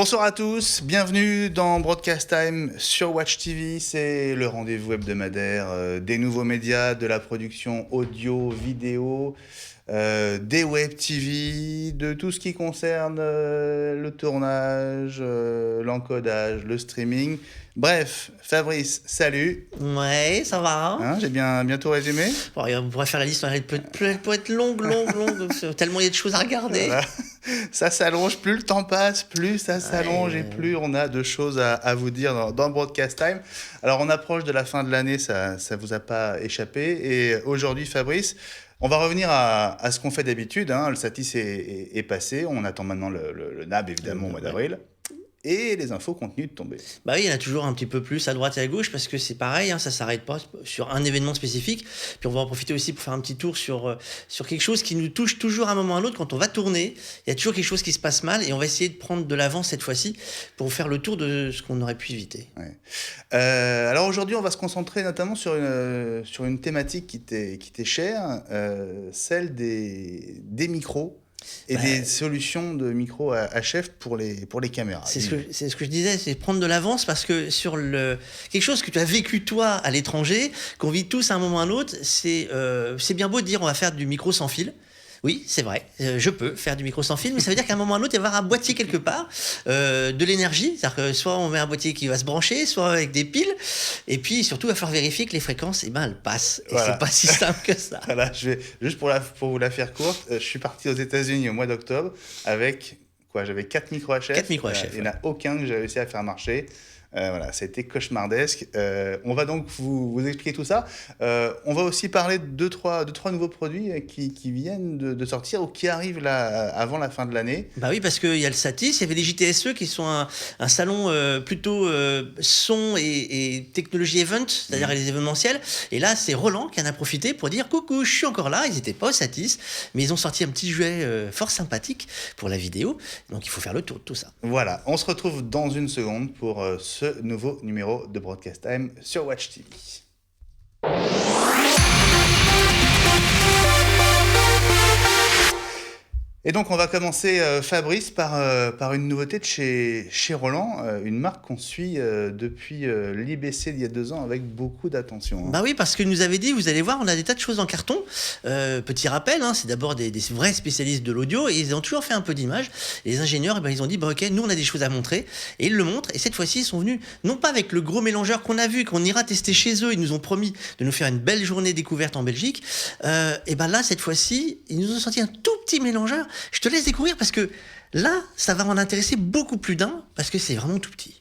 Bonsoir à tous, bienvenue dans Broadcast Time sur Watch TV, c'est le rendez-vous hebdomadaire des nouveaux médias, de la production audio, vidéo, des web TV, de tout ce qui concerne le tournage, l'encodage, le streaming. Bref, Fabrice, salut. Ouais, ça va. Hein, j'ai bien tout résumé. Bon, on pourrait faire la liste, elle peut être longue, tellement il y a de choses à regarder. Voilà. Ça s'allonge, plus le temps passe, plus ça s'allonge et plus on a de choses à vous dire dans Broadcast Time. Alors on approche de la fin de l'année, ça vous a pas échappé. Et aujourd'hui, Fabrice, on va revenir à ce qu'on fait d'habitude. Hein. Le Satis est passé, on attend maintenant le NAB évidemment au mois d'avril. Et les infos continuent de tomber. Bah oui, il y en a toujours un petit peu plus à droite et à gauche parce que c'est pareil, hein, ça s'arrête pas sur un événement spécifique. Puis on va en profiter aussi pour faire un petit tour sur quelque chose qui nous touche toujours à un moment ou à un autre. Quand on va tourner, il y a toujours quelque chose qui se passe mal et on va essayer de prendre de l'avance cette fois-ci pour faire le tour de ce qu'on aurait pu éviter. Ouais. Alors aujourd'hui, on va se concentrer notamment sur une thématique qui t'est chère, celle des micros. Et des solutions de micro HF pour les caméras. C'est ce que je disais, c'est prendre de l'avance parce que sur quelque chose que tu as vécu toi à l'étranger, qu'on vit tous à un moment ou à un autre, c'est bien beau de dire on va faire du micro sans fil. Oui, c'est vrai, je peux faire du micro sans fil, mais ça veut dire qu'à un moment ou à un autre, il va y avoir un boîtier quelque part, de l'énergie, c'est-à-dire que soit on met un boîtier qui va se brancher, soit avec des piles, et puis surtout, il va falloir vérifier que les fréquences, elles passent, et voilà. C'est pas si simple que ça. Voilà, juste pour vous la faire courte, je suis parti aux États-Unis au mois d'octobre avec, j'avais 4 micro HF, il n'y en a aucun que j'ai réussi à faire marcher. Voilà, ça a été cauchemardesque. On va donc vous expliquer tout ça. On va aussi parler de deux, trois nouveaux produits qui viennent de sortir ou qui arrivent là avant la fin de l'année. Bah oui, parce qu'il y a le Satis, il y avait les JTSE qui sont un salon plutôt son et technologie event, c'est-à-dire les événementiels. Et là, c'est Roland qui en a profité pour dire coucou, je suis encore là. Ils n'étaient pas au Satis, mais ils ont sorti un petit jouet fort sympathique pour la vidéo. Donc il faut faire le tour de tout ça. Voilà, on se retrouve dans une seconde pour ce nouveau numéro de Broadcast Time sur Watch TV. Et donc on va commencer, Fabrice, par une nouveauté de chez Roland, une marque qu'on suit depuis l'IBC d'il y a 2 ans avec beaucoup d'attention. Hein. Bah oui, parce qu'il nous avait dit, vous allez voir, on a des tas de choses en carton. Petit rappel, hein, c'est d'abord des vrais spécialistes de l'audio et ils ont toujours fait un peu d'image. Et les ingénieurs, ils ont dit, ok, nous on a des choses à montrer. Et ils le montrent. Et cette fois-ci, ils sont venus, non pas avec le gros mélangeur qu'on a vu, qu'on ira tester chez eux. Ils nous ont promis de nous faire une belle journée découverte en Belgique. Et là, cette fois-ci, ils nous ont sorti un tout petit mélangeur. Je te laisse découvrir parce que là, ça va en intéresser beaucoup plus d'un parce que c'est vraiment tout petit.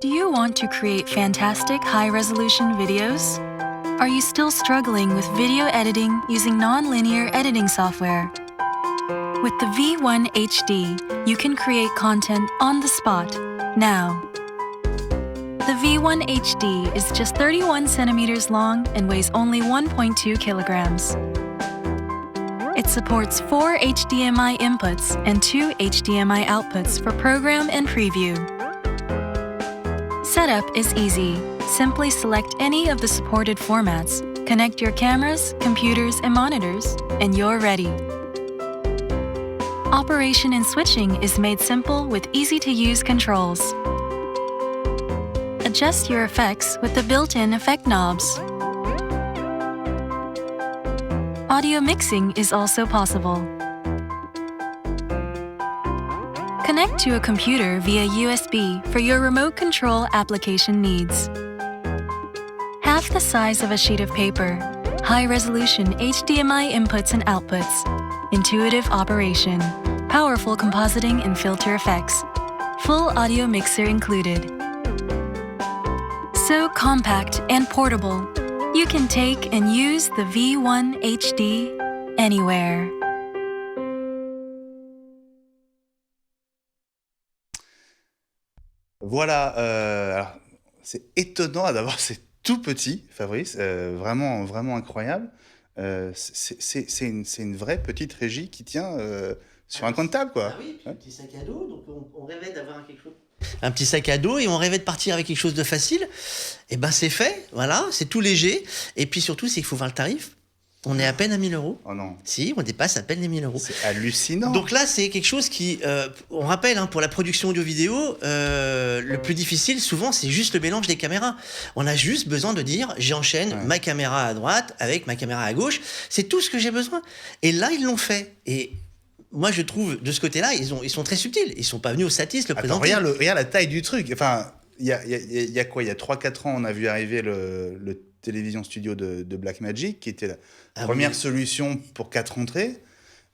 Do you want to create fantastic high-resolution videos? Are you still struggling with video editing using non-linear editing software? With the V1 HD, you can create content on the spot, now. The V1 HD is just 31 centimeters long and weighs only 1.2 kilograms. It supports 4 HDMI inputs and 2 HDMI outputs for program and preview. Setup is easy. Simply select any of the supported formats, connect your cameras, computers, and monitors, and you're ready. Operation and switching is made simple with easy-to-use controls. Adjust your effects with the built-in effect knobs. Audio mixing is also possible. Connect to a computer via USB for your remote control application needs. Half the size of a sheet of paper, high-resolution HDMI inputs and outputs, intuitive operation, powerful compositing and filter effects, full audio mixer included. So compact and portable, you can take and use the V1 HD anywhere. Voilà, alors, c'est étonnant d'abord, c'est tout petit, Fabrice, vraiment, vraiment incroyable. C'est une vraie petite régie qui tient sur un coin de table, quoi. Ah oui, puis un petit sac à dos, donc on rêvait d'avoir quelque chose. Un petit sac à dos et on rêvait de partir avec quelque chose de facile. Et ben c'est fait, voilà, c'est tout léger. Et puis surtout, c'est qu'il faut voir le tarif. On est à peine à 1 000 €. Oh non. Si, on dépasse à peine les 1 000 €. C'est hallucinant. Donc là, c'est quelque chose qui, on rappelle, pour la production audio-vidéo, le plus difficile, souvent, c'est juste le mélange des caméras. On a juste besoin de dire, j'enchaîne ma caméra à droite avec ma caméra à gauche. C'est tout ce que j'ai besoin. Et là, ils l'ont fait. Et moi, je trouve, de ce côté-là, ils sont très subtils. Ils sont pas venus au Satis le présenter. Regarde la taille du truc. Enfin, il y a quoi ? Il y a 3-4 ans, on a vu arriver le télévision studio de Blackmagic, qui était la première solution pour 4 entrées.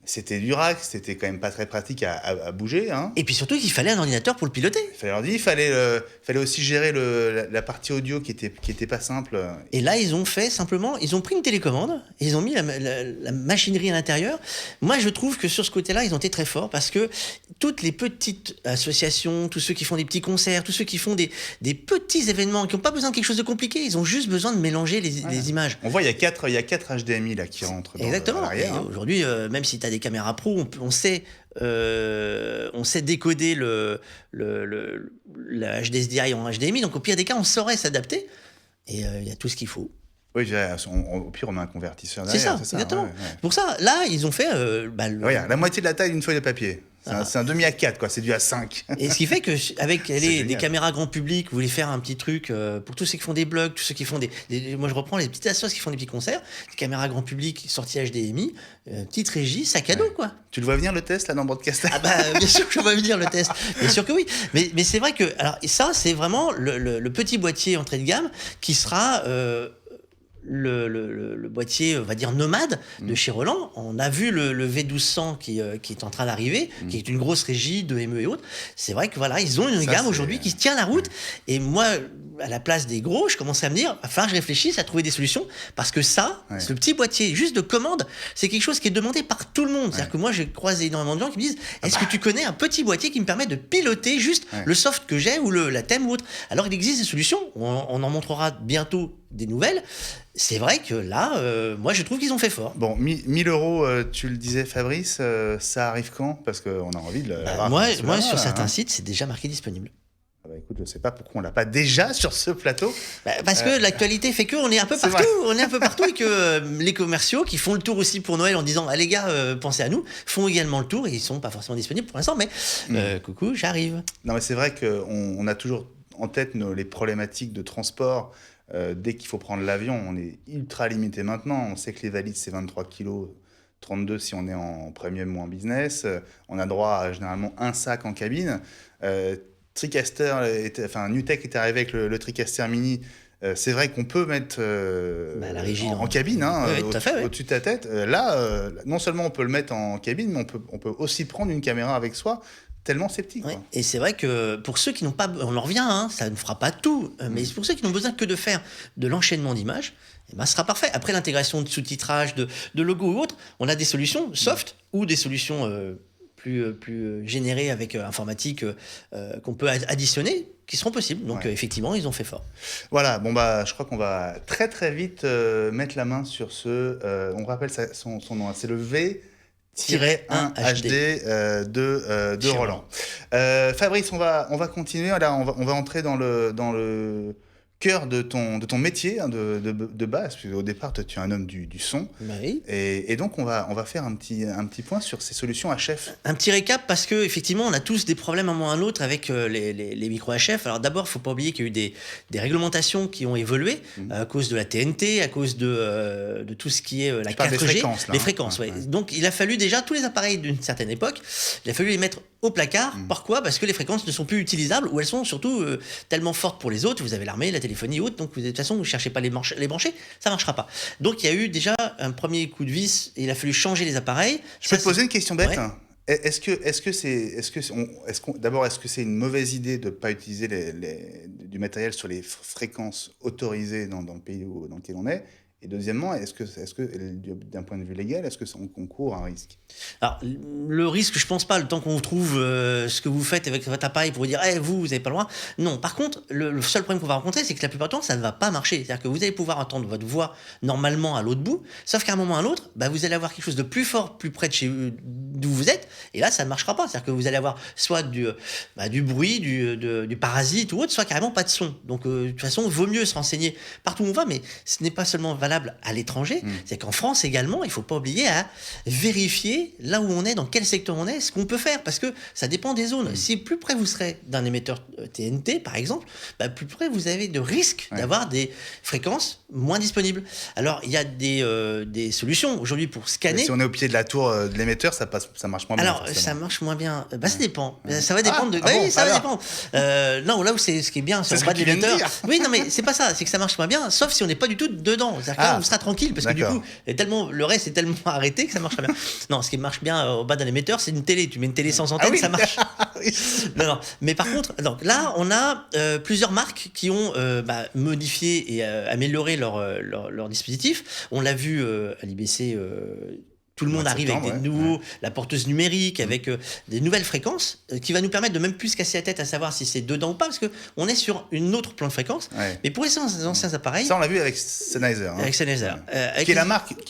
C'était du rack, c'était quand même pas très pratique à bouger. Hein. Et puis surtout qu'il fallait un ordinateur pour le piloter. Il fallait aussi gérer la partie audio qui était pas simple. Et là, ils ont pris une télécommande, et ils ont mis la machinerie à l'intérieur. Moi, je trouve que sur ce côté-là, ils ont été très forts parce que toutes les petites associations, tous ceux qui font des petits concerts, tous ceux qui font des petits événements, qui n'ont pas besoin de quelque chose de compliqué, ils ont juste besoin de mélanger les images. On voit, il y a 4 HDMI là qui rentrent. Exactement. À l'arrière. Et aujourd'hui, même si tu as des caméras pro, on sait décoder le HDSDI en HDMI, donc au pire des cas, on saurait s'adapter. Et il y a tout ce qu'il faut. Oui, au pire, on met un convertisseur derrière. C'est ça, exactement. Ouais. Pour ça, là, ils ont fait... Regarde, la moitié de la taille d'une feuille de papier. C'est un demi A4, quoi. C'est du A5. Et ce qui fait qu'avec des caméras grand public, vous voulez faire un petit truc pour tous ceux qui font des blogs, tous ceux qui font moi, je reprends les petites assos qui font des petits concerts, des caméras grand public sorties HDMI, petite régie, sac à dos, quoi. Tu le vois venir le test, là, dans Broadcast? Bien sûr que je vois venir le test. Bien sûr que oui. Mais c'est vrai que... Alors, ça, c'est vraiment le petit boîtier entrée de gamme qui sera... le boîtier, on va dire, nomade de chez Roland. On a vu le V1200 qui est en train d'arriver, qui est une grosse régie de ME et autres. C'est vrai que voilà, ils ont une gamme aujourd'hui qui se tient la route. Et moi, à la place des gros, je commençais à me dire, enfin, je réfléchisse à trouver des solutions parce que ce petit boîtier juste de commande, c'est quelque chose qui est demandé par tout le monde. C'est-à-dire que moi, j'ai croisé énormément de gens qui me disent, est-ce que tu connais un petit boîtier qui me permet de piloter juste le soft que j'ai ou la thème ou autre? Alors, il existe des solutions. On en montrera bientôt des nouvelles. C'est vrai que là, moi, je trouve qu'ils ont fait fort. Bon, 1 000 €, tu le disais, Fabrice, ça arrive quand? Parce qu'on a envie de l'avoir. Moi, sur certains sites, c'est déjà marqué disponible. Écoute, je ne sais pas pourquoi on l'a pas déjà sur ce plateau. Parce que l'actualité fait qu'on est un peu partout. On est un peu partout et que les commerciaux qui font le tour aussi pour Noël en disant ah, les gars, pensez à nous, font également le tour et ils ne sont pas forcément disponibles pour l'instant. Mais coucou, j'arrive. Non, mais c'est vrai qu'on a toujours en tête les problématiques de transport. Dès qu'il faut prendre l'avion, on est ultra limité maintenant. On sait que les valises, c'est 23 kilos, 32 si on est en premium ou en business. On a droit à généralement un sac en cabine. TriCaster, NewTek est arrivé avec le TriCaster Mini. C'est vrai qu'on peut mettre la régie en cabine, au-dessus de ta tête. Là, non seulement on peut le mettre en cabine, mais on peut aussi prendre une caméra avec soi. Tellement c'est petit. Ouais. Et c'est vrai que pour ceux qui n'ont pas... On en revient, ça ne fera pas tout. Mais pour ceux qui n'ont besoin que de faire de l'enchaînement d'images, ce sera parfait. Après l'intégration de sous-titrage, de logos ou autres, on a des solutions soft ou des solutions plus générées avec informatique qu'on peut additionner, qui seront possibles. Donc effectivement, ils ont fait fort. Voilà, je crois qu'on va très très vite mettre la main sur on rappelle son nom, c'est le V... -1 HD de Roland. Fabrice, on va continuer. Là, on va entrer dans le cœur de ton métier de base, parce qu'au départ, toi, tu es un homme du son. Oui. Et donc, on va faire un petit point sur ces solutions HF. Un petit récap, parce qu'effectivement, on a tous des problèmes à un moment ou à un autre avec les micros HF. Alors d'abord, il ne faut pas oublier qu'il y a eu des réglementations qui ont évolué à cause de la TNT, à cause de tout ce qui est la 4G. Les fréquences, ouais. Donc, il a fallu déjà, tous les appareils d'une certaine époque, il a fallu les mettre au placard. Pourquoi? Parce que les fréquences ne sont plus utilisables ou elles sont surtout tellement fortes pour les autres. Vous avez l'armée, la téléphonie haute, donc de toute façon, vous ne cherchez pas les brancher, ça ne marchera pas. Donc, il y a eu déjà un premier coup de vis et il a fallu changer les appareils. Je peux te poser une question bête? Ouais. Est-ce que c'est une mauvaise idée de ne pas utiliser du matériel sur les fréquences autorisées dans le pays dans lequel on est? Et deuxièmement, est-ce que d'un point de vue légal, est-ce qu'on court un risque? Alors, le risque, je pense pas, le temps qu'on trouve ce que vous faites avec votre appareil pour vous dire vous n'avez pas le droit. Non, par contre, le seul problème qu'on va rencontrer, c'est que la plupart du temps, ça ne va pas marcher. C'est-à-dire que vous allez pouvoir entendre votre voix normalement à l'autre bout, sauf qu'à un moment ou à l'autre, vous allez avoir quelque chose de plus fort, plus près de d'où vous êtes, et là ça ne marchera pas. C'est-à-dire que vous allez avoir soit du bruit, du parasite ou autre, soit carrément pas de son. Donc de toute façon, il vaut mieux se renseigner partout où on va, mais ce n'est pas seulement valable à l'étranger, c'est qu'en France également, il ne faut pas oublier à vérifier là où on est, dans quel secteur on est, ce qu'on peut faire, parce que ça dépend des zones. Si plus près vous serez d'un émetteur TNT, par exemple, plus près vous avez de risques d'avoir des fréquences moins disponibles. Alors il y a des solutions aujourd'hui pour scanner. Si on est au pied de la tour de l'émetteur, ça marche moins bien. Alors ça marche moins bien. Ça dépend. Ça va dépendre de. Ça va dépendre. Là où ce qui est bien, c'est en bas de l'émetteur. Oui, non, mais c'est pas ça. C'est que ça marche moins bien, sauf si on n'est pas du tout dedans. C'est-à-dire que là, on sera tranquille, parce que du coup, le reste est tellement arrêté que ça marche bien. Non, ce qui marche bien au bas d'un émetteur, c'est une télé. Tu mets une télé sans antenne, ça marche. Non. Mais par contre, donc là, on a plusieurs marques qui ont modifié et amélioré leur dispositif. On l'a vu à l'IBC. Tout le monde arrive avec la porteuse numérique, avec des nouvelles fréquences, qui va nous permettre de même plus se casser la tête à savoir si c'est dedans ou pas, parce qu'on est sur une autre plan de fréquence. Mais pour les anciens appareils... Ça, on l'a vu avec Sennheiser. Avec Sennheiser. Qui est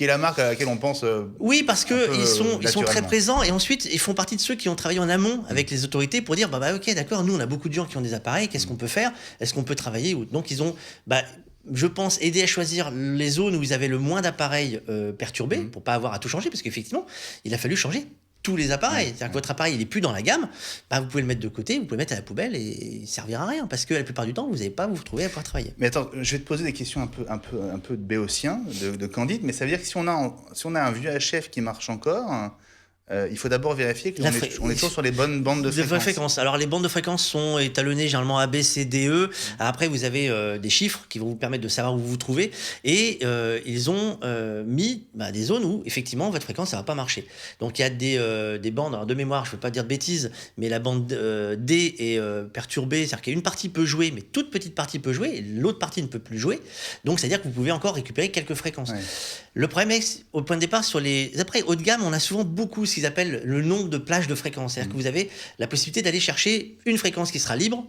la marque à laquelle on pense... oui, parce qu'ils sont très présents, et ensuite, ils font partie de ceux qui ont travaillé en amont avec les autorités pour dire, ok, d'accord, nous, on a beaucoup de gens qui ont des appareils, qu'est-ce qu'on peut faire? Est-ce qu'on peut travailler? Donc, ils ont... je pense, aider à choisir les zones où vous avez le moins d'appareils perturbés, pour pas avoir à tout changer, parce qu'effectivement, il a fallu changer tous les appareils. C'est-à-dire que votre appareil, il est plus dans la gamme, vous pouvez le mettre de côté, vous pouvez le mettre à la poubelle et il servira à rien, parce que la plupart du temps, vous n'allez pas vous retrouver à pouvoir travailler. Mais attends, je vais te poser des questions un peu de béotien, de candide, mais ça veut dire que si on a un vieux HF qui marche encore... il faut d'abord vérifier qu'on est toujours sur les bonnes bandes de fréquence. Alors, les bandes de fréquence sont étalonnées généralement A, B, C, D, E. Après, vous avez des chiffres qui vont vous permettre de savoir où vous vous trouvez. Et ils ont mis des zones où, effectivement, votre fréquence, ça ne va pas marcher. Donc, il y a des bandes, alors de mémoire, je ne veux pas dire de bêtises, mais la bande D est perturbée. C'est-à-dire qu'une partie peut jouer, mais toute petite partie peut jouer, et l'autre partie ne peut plus jouer. Donc, c'est-à-dire que vous pouvez encore récupérer quelques fréquences. Le problème est, au point de départ, sur les appareils haut de gamme, on a souvent beaucoup ce qu'ils appellent le nombre de plages de fréquences. C'est-à-dire que vous avez la possibilité d'aller chercher une fréquence qui sera libre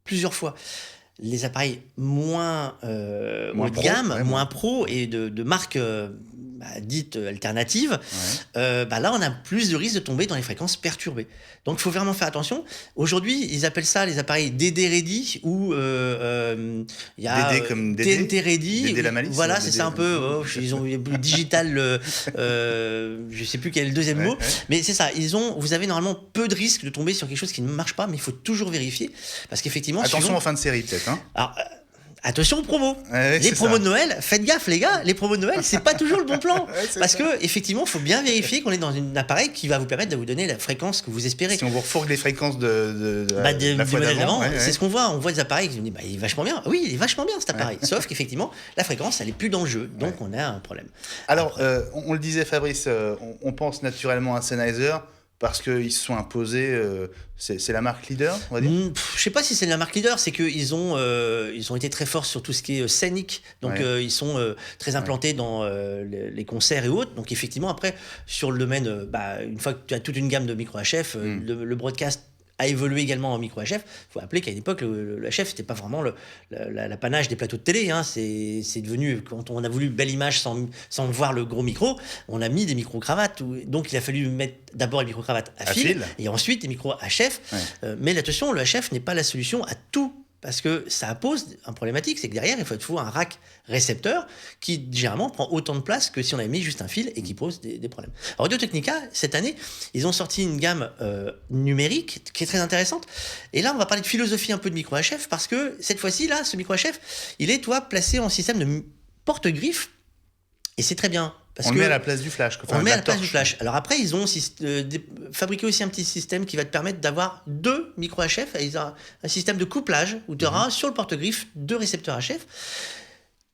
plusieurs fois. Les appareils moins haut de gamme, moins pro et de marques dites alternatives, là on a plus de risque de tomber dans les fréquences perturbées. Donc il faut vraiment faire attention. Aujourd'hui, ils appellent ça les appareils DD Ready, ou il y a DD comme TNT Ready. DD la malice. Voilà, c'est ça un peu. Ils ont digital, je sais plus quel est le deuxième mot, mais c'est ça. Vous avez normalement peu de risque de tomber sur quelque chose qui ne marche pas, mais il faut toujours vérifier, parce qu'effectivement. Attention en fin de série peut-être. Alors, attention aux promos. Les promos de Noël, faites gaffe les gars, les promos de Noël, c'est pas toujours le bon plan. Parce que effectivement, il faut bien vérifier qu'on est dans un appareil qui va vous permettre de vous donner la fréquence que vous espérez. Si on vous refourgue les fréquences de la fois d'avant, c'est ce qu'on voit. On voit des appareils qui se disent, il est vachement bien. Oui, il est vachement bien cet appareil. Sauf qu'effectivement, la fréquence, elle est plus dans le jeu. Donc on a un problème. Alors, on le disait Fabrice, on pense naturellement à Sennheiser, parce qu'ils se sont imposés, c'est la marque leader, on va dire. Je sais pas si c'est la marque leader, c'est qu'ils ont été très forts sur tout ce qui est scénique, donc ils sont très implantés dans les concerts et autres. Donc effectivement, après, sur le domaine, une fois que tu as toute une gamme de micro HF, le broadcast a évolué également en micro HF. Il faut rappeler qu'à une époque, le HF, c'était pas vraiment l'apanage des plateaux de télé. C'est devenu, quand on a voulu belle image sans voir le gros micro, on a mis des micro-cravates. Donc, il a fallu mettre d'abord les micro-cravates à fil, et ensuite les micros HF. Mais attention, le HF n'est pas la solution à tout. Parce que ça pose un problématique, c'est que derrière, il faut un rack récepteur qui, généralement, prend autant de place que si on avait mis juste un fil et qui pose des problèmes. Alors, Audio-Technica, cette année, ils ont sorti une gamme numérique qui est très intéressante. Et là, on va parler de philosophie un peu de micro HF, parce que cette fois-ci, là, ce micro HF, il est, placé en système de porte-griffe. Et c'est très bien. On le met à la place du flash. On le met à la place du flash. Alors après, ils ont fabriqué aussi un petit système qui va te permettre d'avoir 2 micro HF, un système de couplage où tu auras sur le porte-griffe 2 récepteurs HF.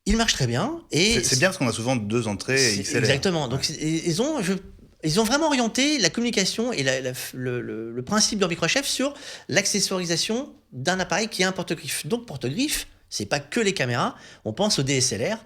Il marche très bien. C'est bien parce qu'on a souvent 2 entrées XLR. Exactement. Donc ils ont vraiment orienté la communication et le principe de leur micro HF sur l'accessoirisation d'un appareil qui a un porte-griffe. Donc porte-griffe, c'est pas que les caméras, on pense au DSLR.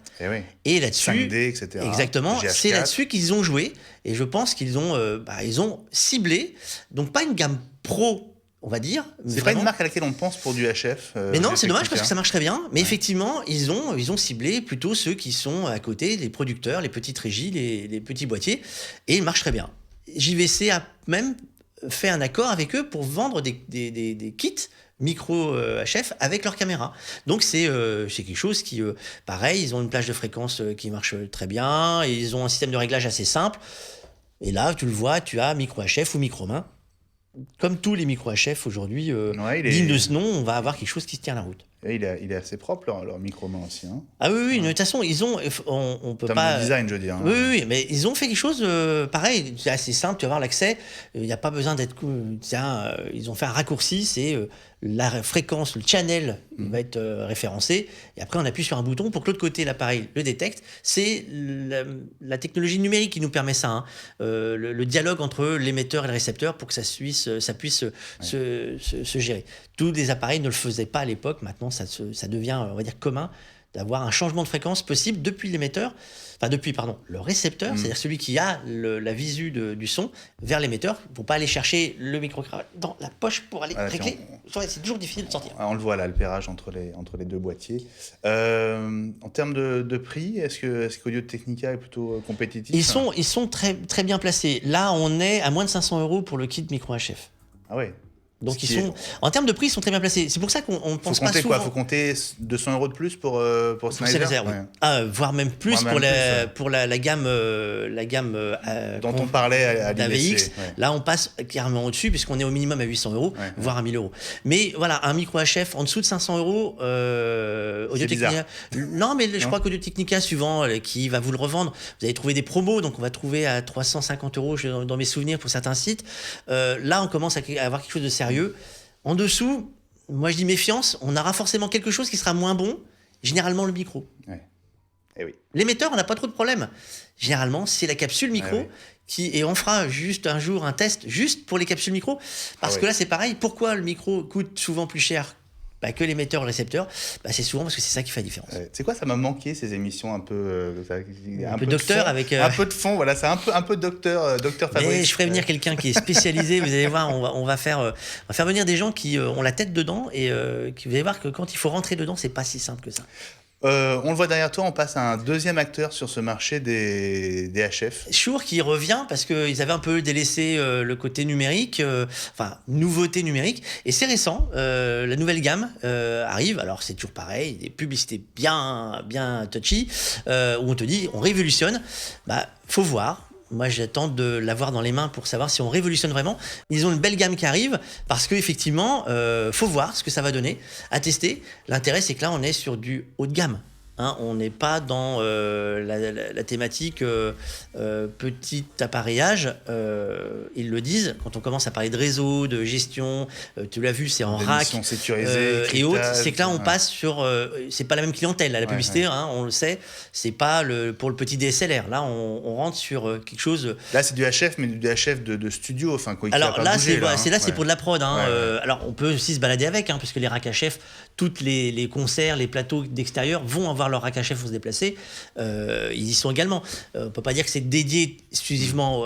Et là-dessus, 5D, etc. Exactement, GH4. c'est là-dessus qu'ils ont joué. Et je pense qu'ils ont ciblé, donc pas une gamme pro, on va dire. C'est pas une marque à laquelle on pense pour du HF. Mais non, c'est dommage parce que ça marche très bien. Mais effectivement, ils ont ciblé plutôt ceux qui sont à côté, les producteurs, les petites régies, les petits boîtiers. Et ils marchent très bien. JVC a même fait un accord avec eux pour vendre des kits micro HF avec leur caméra. Donc c'est quelque chose qui, pareil, ils ont une plage de fréquence qui marche très bien, et ils ont un système de réglage assez simple. Et là, tu le vois, tu as micro HF ou micro main. Comme tous les micro HF aujourd'hui, dignes de ce nom, on va avoir quelque chose qui se tient la route. Et il est assez propre, leur micro-main aussi. Hein. Ah oui, de toute façon, ils ont, on peut pas. De design, je veux dire. Hein. Oui, mais ils ont fait quelque chose pareil, c'est assez simple, tu vas avoir l'accès, il n'y a pas besoin d'être. Ils ont fait un raccourci, c'est la fréquence, le channel va être référencé, et après on appuie sur un bouton pour que l'autre côté, l'appareil le détecte. C'est la technologie numérique qui nous permet ça, hein. Le dialogue entre l'émetteur et le récepteur pour que ça puisse se gérer. Tous les appareils ne le faisaient pas à l'époque, maintenant ça devient, on va dire, commun d'avoir un changement de fréquence possible depuis l'émetteur, le récepteur, c'est-à-dire celui qui a la visu du son, vers l'émetteur, pour pas aller chercher le micro-cravate dans la poche pour aller régler. C'est toujours difficile de sortir. On le voit là, le pairage entre les deux boîtiers. En termes de prix, est-ce qu'Audio Technica est plutôt compétitif? Ils sont très, très bien placés. Là, on est à moins de 500 € pour le kit micro HF. Ah ouais. Donc en termes de prix, ils sont très bien placés. C'est pour ça qu'on pense pas souvent. Faut compter 200 € de plus pour Sennheiser, ouais. Voire même plus pour la gamme dont on parlait à l'IVC. AVX. Ouais. Là, on passe carrément au-dessus puisqu'on est au minimum à 800 €, voire à 1000 €. Mais voilà, un micro HF en dessous de 500 €, Audio Technica. Non, mais je crois qu'Audio Technica, suivant qui va vous le revendre, vous allez trouver des promos. Donc on va trouver à 350 € dans mes souvenirs pour certains sites. Là, on commence à avoir quelque chose de sérieux. En dessous, moi je dis méfiance, on aura forcément quelque chose qui sera moins bon, généralement le micro. Ouais. Eh oui. L'émetteur, on n'a pas trop de problème. Généralement, c'est la capsule micro et on fera juste un jour un test juste pour les capsules micro, parce que là c'est pareil. Pourquoi le micro coûte souvent plus cher que l'émetteur, le récepteur? C'est souvent parce que c'est ça qui fait la différence. C'est quoi, ça m'a manqué ces émissions un peu un peu docteur avec un peu de fond, voilà, c'est un peu docteur Fabrice. Mais je ferai venir quelqu'un qui est spécialisé, vous allez voir, on va faire venir des gens qui ont la tête dedans et qui, vous allez voir que quand il faut rentrer dedans, c'est pas si simple que ça. On le voit derrière toi, on passe à un deuxième acteur sur ce marché des HF. Shure qui revient parce qu'ils avaient un peu délaissé le côté numérique, nouveauté numérique. Et c'est récent, la nouvelle gamme arrive. Alors c'est toujours pareil, des publicités bien touchy, où on te dit on révolutionne. Faut voir. Moi, j'attends de l'avoir dans les mains pour savoir si on révolutionne vraiment. Ils ont une belle gamme qui arrive parce qu'effectivement, faut voir ce que ça va donner, à tester. L'intérêt, c'est que là, on est sur du haut de gamme. Hein, on n'est pas dans la thématique petit appareillage. Ils le disent, quand on commence à parler de réseau, de gestion, tu l'as vu, c'est en rack et autres. C'est que là, on passe sur... c'est pas la même clientèle, la publicité, hein, on le sait. C'est pas pour le petit DSLR. Là, on rentre sur quelque chose... Là, c'est du HF, mais du HF de studio. Alors là, c'est pour de la prod. Hein. Alors, on peut aussi se balader avec, parce que les racks HF, toutes les concerts, les plateaux d'extérieur vont avoir leur rack HF pour se déplacer. Ils y sont également. On peut pas dire que c'est dédié exclusivement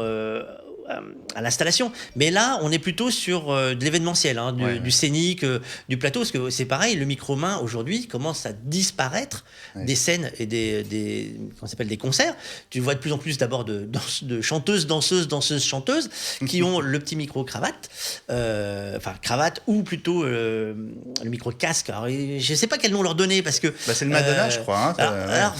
à l'installation, mais là on est plutôt sur de l'événementiel, du scénique, du plateau, parce que c'est pareil, le micro-main aujourd'hui commence à disparaître des scènes et des concerts. Tu vois de plus en plus d'abord de chanteuses, danseuses, chanteuses qui ont le petit micro-cravate, cravate ou plutôt le micro-casque. Alors, je sais pas quel nom leur donner parce que... c'est le Madonna, je crois.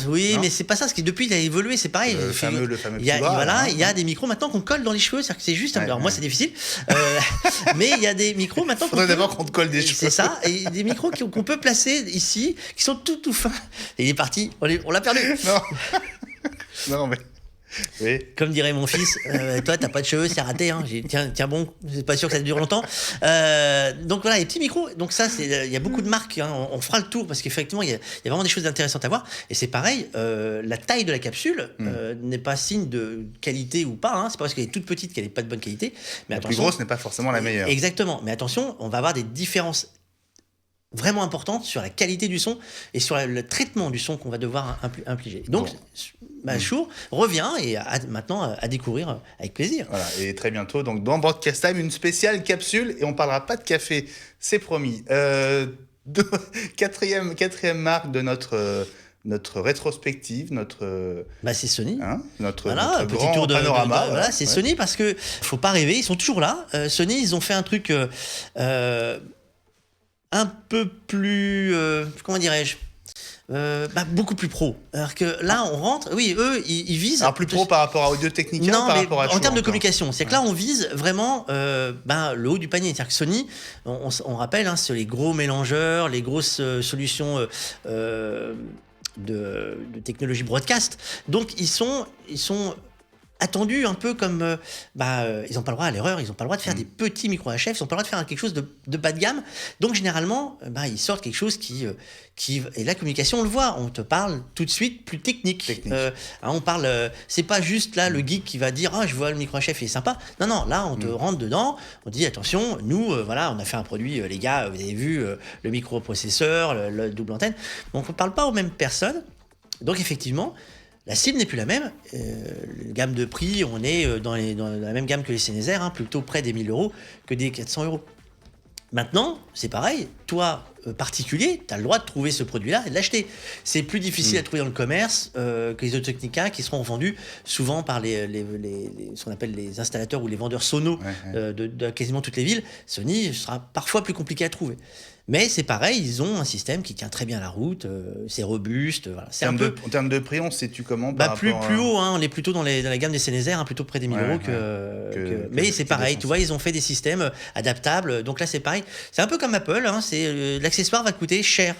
Oui, mais c'est pas ça, parce que depuis il a évolué, c'est pareil. Le fameux il y a des micros maintenant qu'on colle dans les cheveux, c'est-à-dire que c'est juste... Alors moi c'est difficile, mais il y a des micros maintenant... Faudrait d'abord qu'on te colle des cheveux. C'est ça, et des micros qu'on peut placer ici, qui sont tout fins. Et il est parti, on l'a perdu. Non, mais... Oui. Comme dirait mon fils, toi t'as pas de cheveux, c'est raté. Hein. Tiens bon, c'est pas sûr que ça dure longtemps. Donc voilà, les petits micros. Donc ça, il y a beaucoup de marques. Hein. On fera le tour parce qu'effectivement, il y a vraiment des choses intéressantes à voir. Et c'est pareil, la taille de la capsule n'est pas signe de qualité ou pas. Hein. C'est pas parce qu'elle est toute petite qu'elle n'est pas de bonne qualité. Mais la plus grosse n'est pas forcément la meilleure. Exactement. Mais attention, on va avoir des différences vraiment importante sur la qualité du son et sur le traitement du son qu'on va devoir infliger. Donc, Shure revient et maintenant à découvrir avec plaisir. Voilà, et très bientôt, donc dans Broadcast Time, une spéciale capsule et on parlera pas de café, c'est promis. Quatrième marque de notre notre rétrospective, notre c'est Sony. Notre petit grand tour de panorama. Voilà, c'est Sony parce que faut pas rêver, ils sont toujours là. Sony, ils ont fait un truc un peu plus, comment dirais-je, beaucoup plus pro. Alors que là, on rentre. Oui, eux, ils visent. Alors plus pro par rapport à Audio-Technica ou par rapport à en termes de encore communication. C'est que là, on vise vraiment le haut du panier. C'est-à-dire que Sony, on rappelle, c'est les gros mélangeurs, les grosses solutions de technologie broadcast. Donc, ils sont attendus un peu comme ils n'ont pas le droit à l'erreur, ils n'ont pas le droit de faire des petits micro HF, ils n'ont pas le droit de faire quelque chose de bas de gamme. Donc généralement, ils sortent quelque chose qui et la communication, on le voit, on te parle tout de suite plus technique. On parle, c'est pas juste là le geek qui va dire je vois le micro HF, il est sympa. Non, là on te rentre dedans, on dit attention, nous on a fait un produit, les gars, vous avez vu le microprocesseur, le double antenne. Donc on parle pas aux mêmes personnes. Donc effectivement, la cible n'est plus la même. Gamme de prix, on est dans la même gamme que les Sennheiser, plutôt près des 1 000 euros que des 400 euros. Maintenant, c'est pareil. Toi, particulier, tu as le droit de trouver ce produit-là et de l'acheter. C'est plus difficile à trouver dans le commerce que les Audio-Technica qui seront vendus souvent par ce qu'on appelle les installateurs ou les vendeurs sonos de quasiment toutes les villes. Sony sera parfois plus compliqué à trouver. Mais c'est pareil, ils ont un système qui tient très bien la route, c'est robuste. Voilà. C'est en termes de prix, on se situe comment par plus haut, on est plutôt dans la gamme des Sennheiser, plutôt près des 1 000 euros mais c'est pareil, tu vois, ils ont fait des systèmes adaptables. Donc là, c'est pareil. C'est un peu comme Apple, l'accessoire va coûter cher.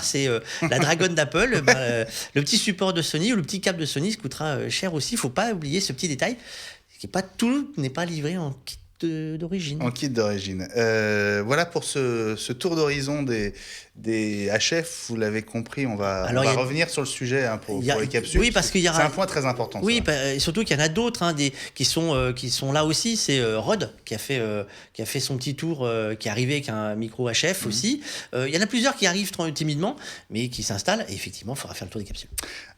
C'est la Dragon d'Apple. Le petit support de Sony ou le petit câble de Sony coûtera cher aussi. Il ne faut pas oublier ce petit détail. Tout n'est pas livré en kit d'origine. En kit d'origine. Voilà pour ce tour d'horizon des HF, vous l'avez compris, on va revenir sur le sujet pour les capsules. Oui, parce qu'il y aura... C'est un point très important. Oui, surtout qu'il y en a d'autres qui sont là aussi. C'est Rode qui a fait son petit tour, qui est arrivé avec un micro HF aussi. Il y en a plusieurs qui arrivent timidement, mais qui s'installent. Et effectivement, il faudra faire le tour des capsules.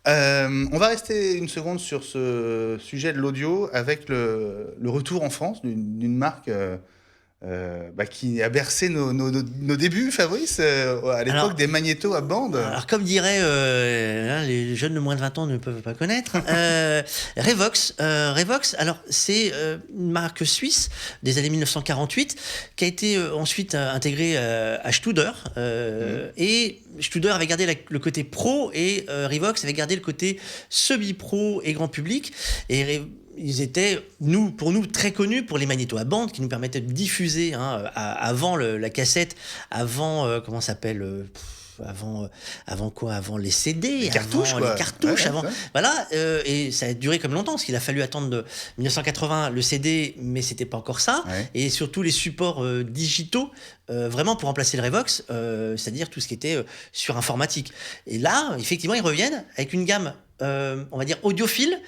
On va rester une seconde sur ce sujet de l'audio avec le retour en France d'une marque qui a bercé nos débuts, Fabrice, à l'époque des magnétos à bande. Alors, comme diraient les jeunes de moins de 20 ans ne peuvent pas connaître, Revox. Revox, alors, c'est une marque suisse des années 1948 qui a été ensuite intégrée à Studer. Et Studer avait gardé le côté pro et Revox avait gardé le côté semi-pro et grand public. Et ils étaient, pour nous, très connus pour les magnétos à bande qui nous permettaient de diffuser avant la cassette, avant, comment ça s'appelle avant quoi? Avant les CD, les cartouches, avant. Voilà, et ça a duré comme longtemps, parce qu'il a fallu attendre de 1980 le CD, mais c'était pas encore ça. Et surtout les supports digitaux, vraiment pour remplacer le Revox, c'est-à-dire tout ce qui était sur informatique. Et là, effectivement, ils reviennent avec une gamme on va dire audiophile,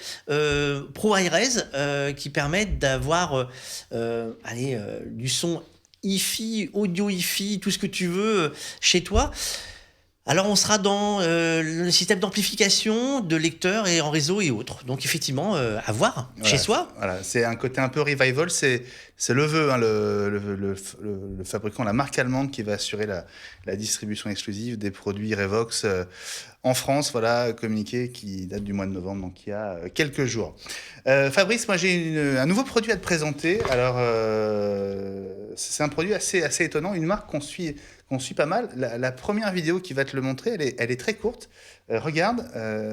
Pro Hi-Res, qui permettent d'avoir du son hi-fi, audio hi-fi, tout ce que tu veux chez toi. Alors on sera dans le système d'amplification, de lecteurs et en réseau et autres. Donc effectivement, à voir chez soi. Voilà, c'est un côté un peu revival, c'est le vœu, le fabricant, la marque allemande qui va assurer la distribution exclusive des produits Revox en France, communiqué qui date du mois de novembre, donc il y a quelques jours. Fabrice, moi j'ai un nouveau produit à te présenter. Alors c'est un produit assez étonnant, une marque qu'on suit pas mal. La première vidéo qui va te le montrer, elle est très courte. Regarde,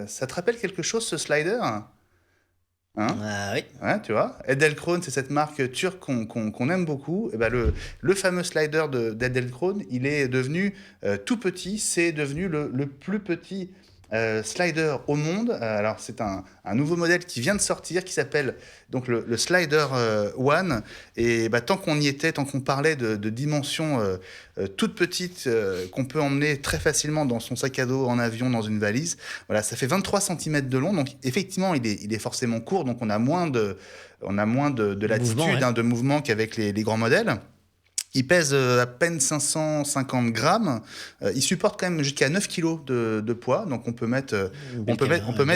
ça te rappelle quelque chose, ce slider ? Oui. Ouais, tu vois, Edelkrone, c'est cette marque turque qu'on aime beaucoup. Et le fameux slider d'Edelkrone, il est devenu tout petit. C'est devenu le plus petit slider au monde. Alors c'est un nouveau modèle qui vient de sortir, qui s'appelle donc le Slider One. Et tant qu'on y était, tant qu'on parlait de dimensions toutes petites qu'on peut emmener très facilement dans son sac à dos, en avion, dans une valise. Voilà, ça fait 23 cm de long. Donc effectivement, il est forcément court. Donc on a moins de latitude, de mouvement qu'avec les grands modèles. Il pèse à peine 550 grammes. Il supporte quand même jusqu'à 9 kg de poids. Donc, on peut mettre,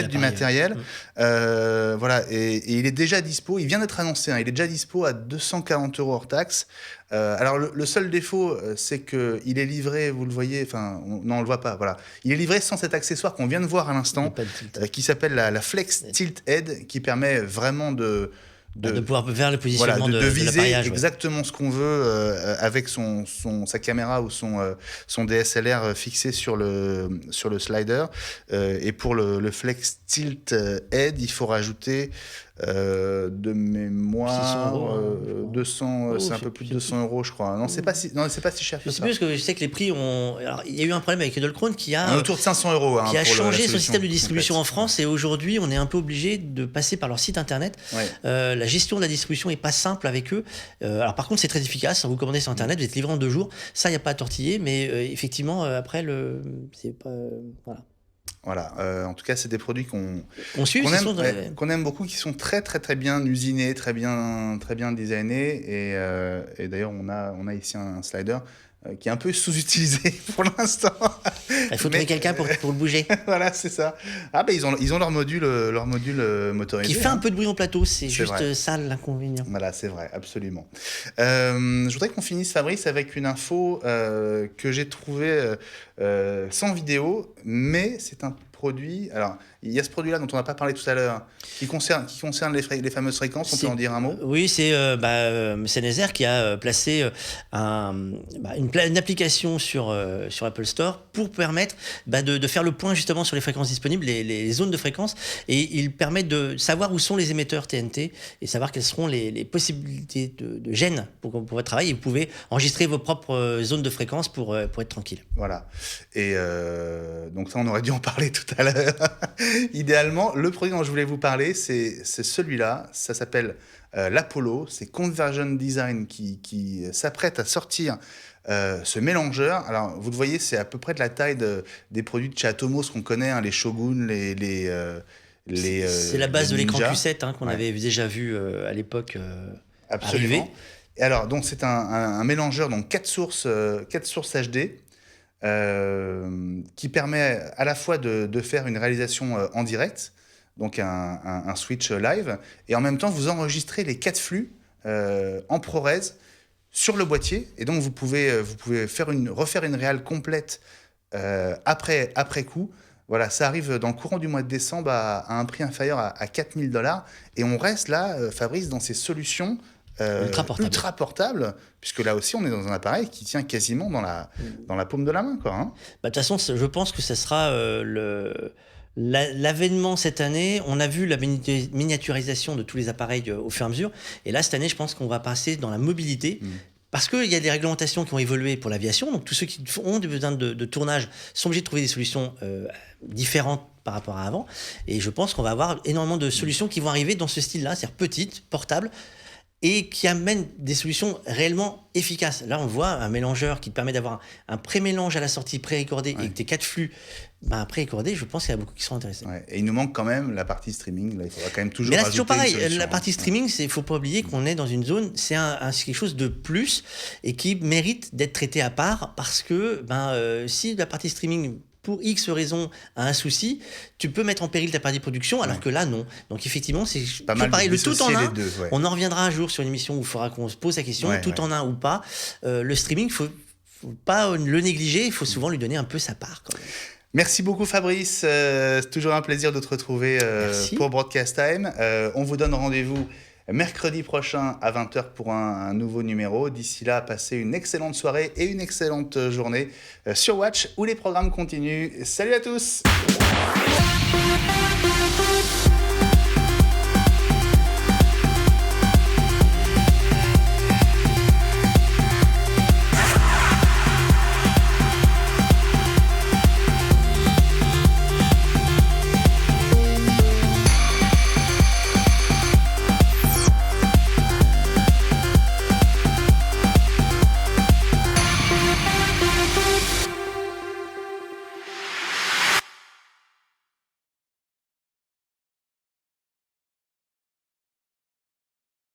du matériel. Voilà. Et il est déjà dispo. Il vient d'être annoncé. Il est déjà dispo à 240 € hors taxe. Alors, le seul défaut, c'est qu'il est livré, vous le voyez, enfin, non, on le voit pas. Voilà. Il est livré sans cet accessoire qu'on vient de voir à l'instant, qui s'appelle la Flex Tilt Head, qui permet vraiment de pouvoir faire le positionnement de viser l'appareillage, exactement ce qu'on veut avec sa caméra ou son DSLR fixé sur le slider. Et pour le Flex Tilt Head, il faut rajouter de mémoire 200, c'est un peu plus de 200 €, je crois. Non, c'est pas si cher que je ça. sais plus parce que je sais que les prix ont. Alors, il y a eu un problème avec Edelkrone qui a autour de 500 €. Qui a changé son système de distribution en France, et aujourd'hui, on est un peu obligé de passer par leur site internet. Ouais. La gestion de la distribution est pas simple avec eux. Alors, par contre, c'est très efficace. Vous commandez sur internet, vous êtes livré en 2 jours. Ça, il n'y a pas à tortiller, mais effectivement, après, c'est pas. Voilà. Voilà, en tout cas, c'est des produits qu'on aime beaucoup, qui sont très très très bien usinés, très bien designés. Et d'ailleurs, on a ici un slider qui est un peu sous-utilisé pour l'instant. Il faut trouver quelqu'un pour le bouger. Voilà, c'est ça. Ah ben ils ont leur module motorisé. Qui fait un peu de bruit en plateau, c'est juste vrai. Ça l'inconvénient. Voilà, c'est vrai, absolument. Je voudrais qu'on finisse, Fabrice, avec une info que j'ai trouvée sans vidéo, mais c'est un produit. Alors, il y a ce produit-là dont on n'a pas parlé tout à l'heure, qui concerne les fameuses fréquences. On peut en dire un mot ? Oui, c'est Sennheiser qui a placé une application sur Apple Store pour permettre de faire le point justement sur les fréquences disponibles, les zones de fréquences, et il permet de savoir où sont les émetteurs TNT et savoir quelles seront les possibilités de gêne pour votre travail. Et vous pouvez enregistrer vos propres zones de fréquences pour être tranquille. Voilà. Et donc ça, on aurait dû en parler tout à l'heure. Idéalement, le produit dont je voulais vous parler, c'est celui-là. Ça s'appelle l'Apollo. C'est Convergent Design qui s'apprête à sortir ce mélangeur. Alors, vous le voyez, c'est à peu près de la taille des produits de chez Atomos qu'on connaît, les Shogun, c'est la base de l'écran Q7 qu'on avait déjà vu à l'époque. Absolument. Arriver. Et alors, donc, c'est un mélangeur, donc 4 sources HD. Qui permet à la fois de faire une réalisation en direct, donc un switch live, et en même temps vous enregistrez les 4 flux en ProRes sur le boîtier, et donc vous pouvez refaire une réal complète après coup. Voilà, ça arrive dans le courant du mois de décembre à un prix inférieur à 4 000 $, et on reste là, Fabrice, dans ces solutions ultra portable, puisque là aussi on est dans un appareil qui tient quasiment dans la paume de la main, quoi. De toute façon, je pense que ça sera l'avènement cette année. On a vu la miniaturisation de tous les appareils au fur et à mesure, et là cette année, je pense qu'on va passer dans la mobilité. Parce qu'il y a des réglementations qui ont évolué pour l'aviation, donc tous ceux qui ont besoin de tournage sont obligés de trouver des solutions différentes par rapport à avant, et je pense qu'on va avoir énormément de solutions qui vont arriver dans ce style-là, c'est-à-dire petites, portables, et qui amène des solutions réellement efficaces. Là, on voit un mélangeur qui te permet d'avoir un pré-mélange à la sortie pré-recordé, et que tes 4 flux pré-recordés, je pense qu'il y a beaucoup qui seront intéressés. Ouais. Et il nous manque quand même la partie streaming. Là, il faudra quand même toujours. Mais là, c'est toujours pareil. La partie streaming, il ne faut pas oublier qu'on est dans une zone, c'est quelque chose de plus et qui mérite d'être traité à part, parce que si la partie streaming, pour X raison, a un souci, tu peux mettre en péril ta partie production, alors que là, non. Donc effectivement, c'est toujours pareil. Le tout en un, on en reviendra un jour sur une émission où il faudra qu'on se pose la question, tout en un ou pas. Le streaming, il ne faut pas le négliger, il faut souvent lui donner un peu sa part, quand même. Merci beaucoup, Fabrice. C'est toujours un plaisir de te retrouver pour Broadcast Time. On vous donne rendez-vous mercredi prochain à 20h pour un nouveau numéro. D'ici là, passez une excellente soirée et une excellente journée sur Watch, où les programmes continuent. Salut à tous!